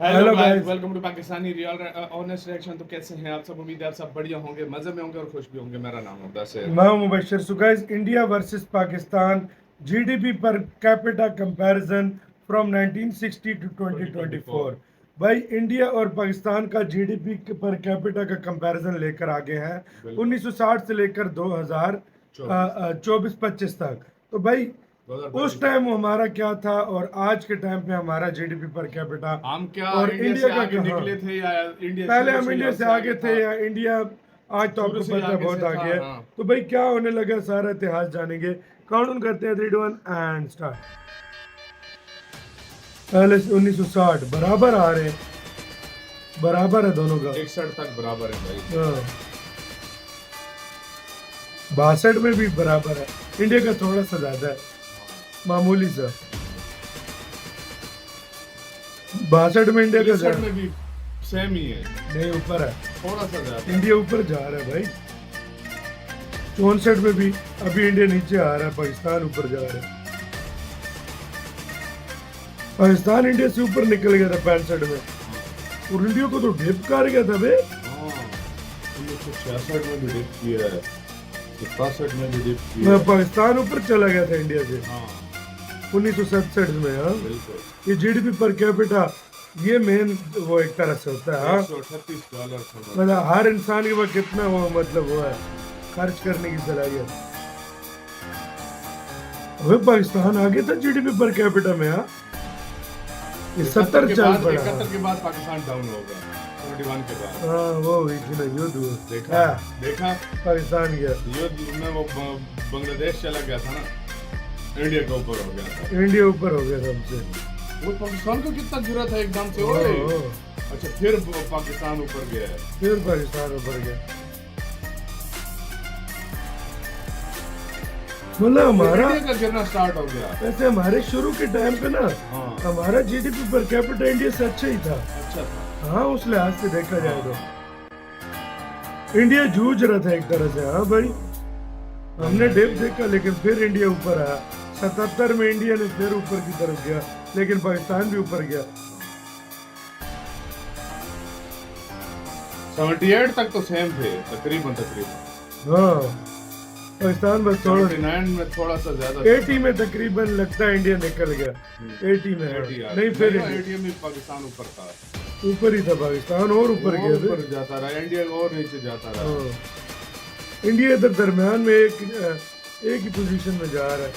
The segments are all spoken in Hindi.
Hello guys, welcome to Pakistani real honest reaction. तो कैसे हैं आप सब? उम्मीद है आप सब बढ़िया होंगे, मजे में होंगे और खुश भी होंगे। मेरा नाम है बशर। मैं हूं Mubashar. So guys, India versus Pakistan GDP per capita comparison from 1960 to 2024। भाई, इंडिया और पाकिस्तान का जीडीपी पर कैपिटा का कंपैरिजन लेकर आगे हैं 1960 से लेकर 2024-25 तक। तो भाई, उस टाइम हमारा क्या था और आज के टाइम पे हमारा जीडीपी पर कैपिटा हम क्या और इंडिया इंडिया से का आगे कहाँ? निकले थे या इंडिया पहले शुरू हम से इंडिया से आगे थे था? या इंडिया आज तो शुरू आपको से ही पता है आगे बहुत से था, आगे है। हाँ। तो भाई, क्या होने लगा सारा इतिहास जानेंगे। काउंट करते हैं 3 2 1 एंड स्टार्ट। पहले 1960 बराबर आ रहे हैं, बराबर है दोनों का। 61 तक बराबर है भाई। हाँ, 62 में भी बराबर है। इंडिया का थोड़ा सा ज्यादा है, मामूली सा। 62 में इंडिया का 63 में भी सेम ही है, नहीं, ऊपर है। थोड़ा सा ज्यादा। इंडिया ऊपर जा रहा है भाई। 64 में भी अभी इंडिया नीचे आ रहा है, पाकिस्तान ऊपर जा रहा है। पाकिस्तान इंडिया से ऊपर निकल गया था 65 में, और इंडिया को तो डिप कर गया था बे। हाँ, 1966 में भी डिप किया है, 67 में भी डिप किया है। पाकिस्तान ऊपर चला गया था इंडिया से हाँ 1967 में। हाँ, बिल्कुल। ये जीडीपी पर कैपिटा, ये मेन वो एक तरह से होता है। हाँ, $138 मतलब हर इंसान के पास कितना वो मतलब वो है खर्च करने की सलाहियत। अबे, पाकिस्तान आगे था जीडीपी पर कैपिटा में। हाँ, ये 70 चल पड़ा। 71 के बाद पाकिस्तान डाउन हो गया, 71 के बाद। हाँ, वो हुई थी ना युद्ध हुआ। देखा देखा पाकिस्तान गया, युद्ध में वो बांग्लादेश चला गया था ना, इंडिया के ऊपर हो गया था। इंडिया ऊपर हो गया था हमसे। वो पाकिस्तान को कितना गिरा था एकदम से। ओए ओ, अच्छा, फिर पाकिस्तान ऊपर गया है। फिर पाकिस्तान ऊपर गया। मतलब हमारा इंडिया का गिरना स्टार्ट हो गया। वैसे हमारे शुरू के टाइम पे ना, हाँ हमारा जीडीपी पर कैपिटा इंडिया से अच्छा ही था। अच्छा था। हाँ, उस लिहाज से देखा जाए तो इंडिया जूझ रहा था एक तरह से। हाँ भाई, हमने डिप देखा लेकिन फिर इंडिया ऊपर आया। 77 में इंडिया ने फिर ऊपर की तरफ गया, लेकिन पाकिस्तान भी ऊपर गया। 78 तक तो सेम थे तकरीबन। हाँ, पाकिस्तान बस थोड़ा 79 में थोड़ा सा ज्यादा। 80 में तकरीबन लगता है इंडिया निकल गया। 80 में है। नहीं, फिर 80 में पाकिस्तान ऊपर था, ऊपर ही था पाकिस्तान, और ऊपर गया ऊपर जाता रहा, इंडिया और नीचे जाता रहा। हाँ, इंडिया इधर दरमियान में एक ही पोजीशन में जा रहा है।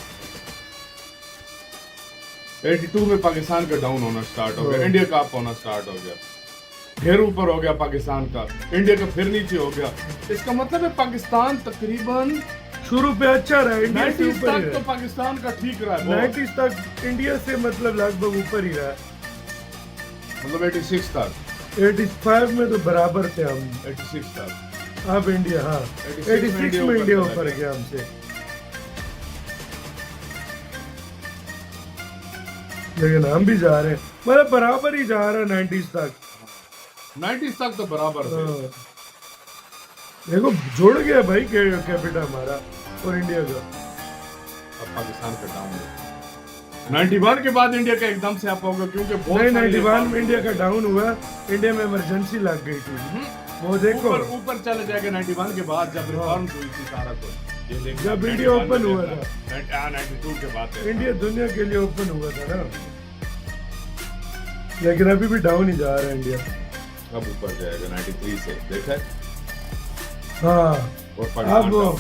82 में पाकिस्तान का डाउन होना स्टार्ट हो गया, इंडिया का अप होना स्टार्ट हो गया। फिर ऊपर हो गया पाकिस्तान का, इंडिया का फिर नीचे हो गया। इसका मतलब है पाकिस्तान तकरीबन शुरू पे अच्छा रहा, इंडिया से 90s ऊपर ही तक तो रहा। पाकिस्तान का ठीक रहा है। 90s तक इंडिया से मतलब लगभग ऊपर ही रहा। मतलब 86 तक, 85 में तो बराबर थे हम। 86 तक। अब इंडिया, हाँ, 86 में इंडिया ऊपर गया हमसे। लेकिन हम भी जा रहे हैं, मतलब बराबर ही जा रहा है 90s तक। 90s तक तो बराबर थे। हाँ। देखो, जुड़ गया भाई कैपिटा हमारा और इंडिया का। अब पाकिस्तान का डाउन है। 91 के बाद इंडिया का एकदम से अप होगा, क्योंकि बहुत नहीं, सारे 91 में इंडिया का डाउन हुआ। इंडिया में इमरजेंसी लग गई थी। वो देखो, ऊपर चले जाएगा 91 के बाद, जब रिफॉर्म हुई थी सारा कुछ। ये देखना, जब इंडिया 91 ओपन में हुआ देखना। 92 के बाद देखना। इंडिया दुनिया के लिए ओपन हुआ था ना, लेकिन अभी भी डाउन ही जा रहा है इंडिया। अब ऊपर जाएगा 93 से, देखा है? हाँ, और पाकिस्तान अब डाउन।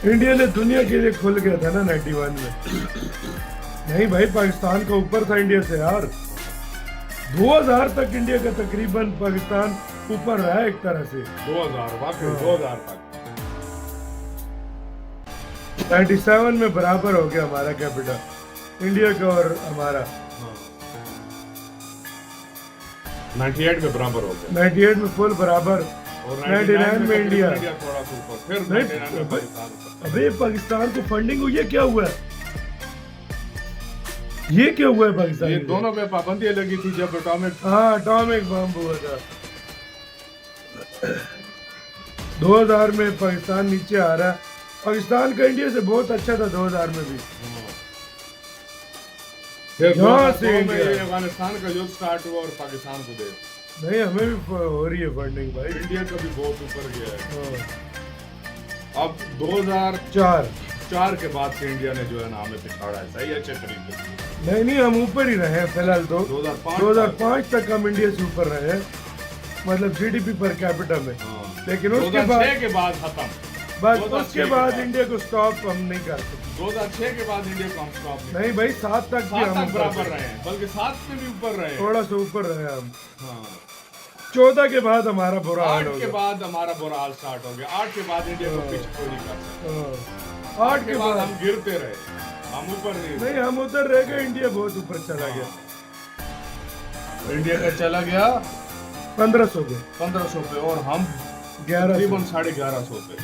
इंडिया ने दुनिया के लिए खुल गया था ना 91 में। नहीं भाई, पाकिस्तान का ऊपर था इंडिया से यार। 2000 तक इंडिया का तकरीबन पाकिस्तान ऊपर रहा है एक तरह से। 2000 वाकई, हाँ। 2000 तक। 97 में बराबर हो गया हमारा कैपिटा, इंडिया का और हमारा। 98 में बराबर हो गया, 98 में फुल बराबर, और 99 में इंडिया। थोड़ा सा ऊपर, फिर नहीं, 99 में पाकिस्तान ऊपर। अबे, पाकिस्तान को फंडिंग हुई है, क्या हुआ है? ये क्या हुआ है पाकिस्तान ये को? दोनों पे पाबंदी लगी थी जब एटॉमिक। हाँ, एटॉमिक बम हुआ था। 2000 में पाकिस्तान नीचे आ रहा है। पाकिस्तान का इंडिया से बहुत अच्छा था 2000 में भी। फिर यहाँ 2002 से में इंडिया। ये अफगानिस्तान का युद्ध स्टार्ट हुआ और पाकिस्तान को दे नहीं, हमें भी हो रही है फंडिंग भाई। इंडिया का भी बहुत ऊपर गया है। हाँ, अब 2004 4। के बाद से इंडिया ने जो है ना हमें पिछाड़ा है, सही अच्छे तरीके से। नहीं, हम ऊपर ही रहे हैं फिलहाल तो। 2005 तक हम इंडिया से ऊपर रहे हैं, मतलब जीडीपी पर कैपिटा में। हाँ। लेकिन उसके 2006 के बाद खत्म। बस 2006 उसके के बाद बाद। इंडिया को स्टॉप हम नहीं कर सकते। 2006 के बाद इंडिया को हम स्टॉप नहीं भाई, 7 तक भी 7 हम तक बराबर रहे हैं, बल्कि 7 में भी ऊपर रहे हैं। थोड़ा सा ऊपर रहे हम। हाँ। 14 के बाद हमारा बुरा हाल 8 हो के गया। बाद हमारा बुरा हाल स्टार्ट हो गया। 8 के बाद इंडिया को पीछे कोई नहीं कर सकता। हाँ, 8 के बाद हम गिरते रहे, हम ऊपर नहीं नहीं, हम उधर रह गए, इंडिया बहुत ऊपर चला गया। इंडिया का चला गया 1500 पे, 1500 पे और हम 1100। तकरीबन 1150 पे।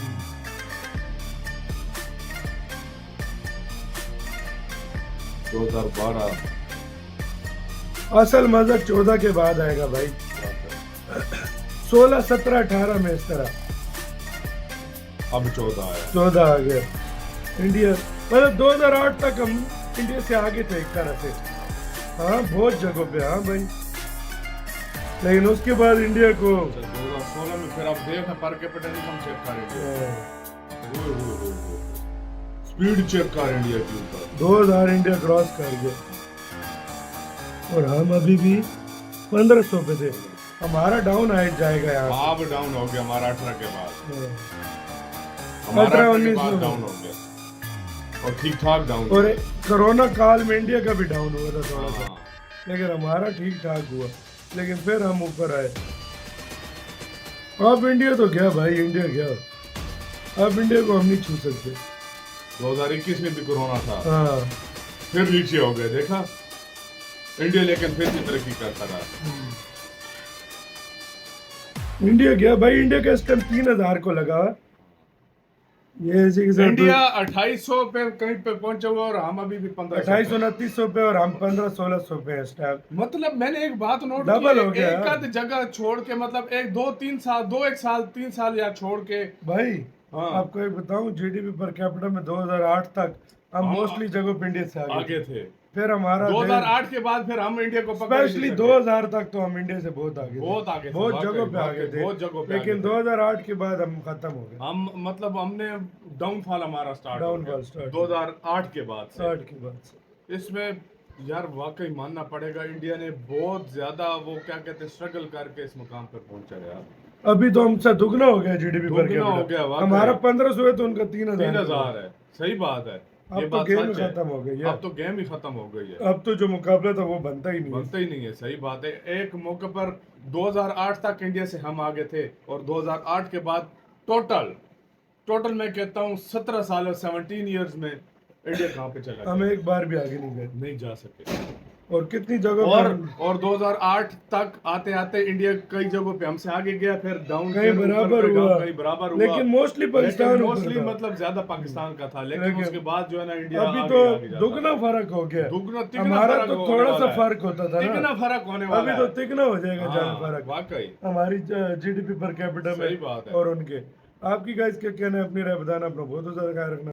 2012 असल मजा 14 के बाद आएगा भाई। 16, 17, 18 में इस तरह। अब 14 आया। 14 आ गया इंडिया। मतलब 2008 तक हम इंडिया से आगे थे एक तरह से। हाँ, बहुत जगहों पे। हाँ भाई, लेकिन उसके बाद इंडिया को 2016 में फिर अब देख पर कैपिटल इनकम चेक कर इंडिया, स्पीड चेक कर इंडिया के ऊपर। 2000 इंडिया क्रॉस कर गया और हम अभी भी 1500 पे थे। हमारा डाउन आ जाएगा यहाँ से। अब डाउन हो गया हमारा 18 के बाद। हाँ। हमारा 18, 18 के 19 बाद में डाउन हो गया और ठीक ठाक डाउन और कोरोना काल में इंडिया का भी डाउन हुआ था थोड़ा सा, हाँ। लेकिन हमारा ठीक ठाक हुआ। लेकिन फिर हम ऊपर आए। अब इंडिया तो गया भाई, इंडिया गया। अब इंडिया को हम नहीं छू सकते। 2021 में भी कोरोना था, हाँ, फिर नीचे हो गए, देखा इंडिया, लेकिन फिर भी तरक्की करता रहा। इंडिया गया भाई। इंडिया का इस टाइम 3000 को लगा। ये इसी के साथ इंडिया 2800 पे कहीं पे पहुंचा हुआ और हम अभी भी 1500 2800, 2900 पे और हम 1500, 1600 पे हैं इस टाइम। मतलब मैंने एक बात नोट डबल हो की, गया एक यार। आध जगह छोड़ के, मतलब एक 2-3 साल, 3 साल या छोड़ के। भाई हाँ। आपको एक बताऊं, जीडीपी पर कैपिटा में 2008 तक हम हाँ, मोस्टली जगहों पे इंडिया से आगे आगे थे। फिर हमारा 2008 के बाद फिर हम इंडिया को पकड़ नहीं स्पेशली सके। 2000 तक तो हम इंडिया से बहुत आगे थे। बहुत आगे थे, बहुत वाकई, जगहों पे आगे वाकई, थे। बहुत जगहों पे लेकिन आगे थे। 2008 के बाद हम खत्म हो गए। हम मतलब हमने डाउनफॉल हमारा स्टार्ट हो Downfall गया start 2008 के बाद से। 8 के बाद से। इसमें यार वाकई मानना पड़ेगा, इंडिया ने बहुत ज्यादा वो क्या कहते हैं स्ट्रगल करके इस मुकाम पर पहुंचा यार। अभी तो हमसे दुगना हो गया जीडीपी पर दुगना हो गया, कैपिटा। वाकई। हमारा 1500 है तो उनका 3000 3000 है, सही बात है। अब ये तो बात गेम सच है। खत्म हो गई है। अब तो गेम ही खत्म हो गई है। अब तो जो मुकाबला था वो बनता ही नहीं है। बनता ही नहीं है, सही बात है। एक मौके पर 2008 तक इंडिया से हम आगे थे और 2008 के बाद टोटल मैं कहता हूँ 17 साल, 17 इयर्स में इंडिया कहाँ पे चला हम गया? एक बार भी आगे नहीं गए नहीं जा सके। और कितनी जगह और 2008 तक आते आते इंडिया कई जगहों पे हमसे आगे गया, फिर डाउन, कहीं बराबर हुआ, कहीं बराबर हुआ, लेकिन मोस्टली पाकिस्तान ऊपर मोस्टली था। मतलब ज्यादा पाकिस्तान का था। लेकिन लेकिन उसके बाद जो है ना इंडिया अभी आगे तो आगे जाता दुगना है। फर्क हो गया। दुगना तिगना हमारा फर्क तो होने थोड़ा वाला सा है। फर्क होता था तिगना ना, फर्क होने वाला अभी है। तो तिगना हो जाएगा हाँ, ज्यादा फर्क वाकई हमारी जीडीपी पर कैपिटा में सही बात है। और उनके। आपकी गाइस क्या कहना है, अपनी राय बताना, अपना बहुत ज्यादा ख्याल रखना।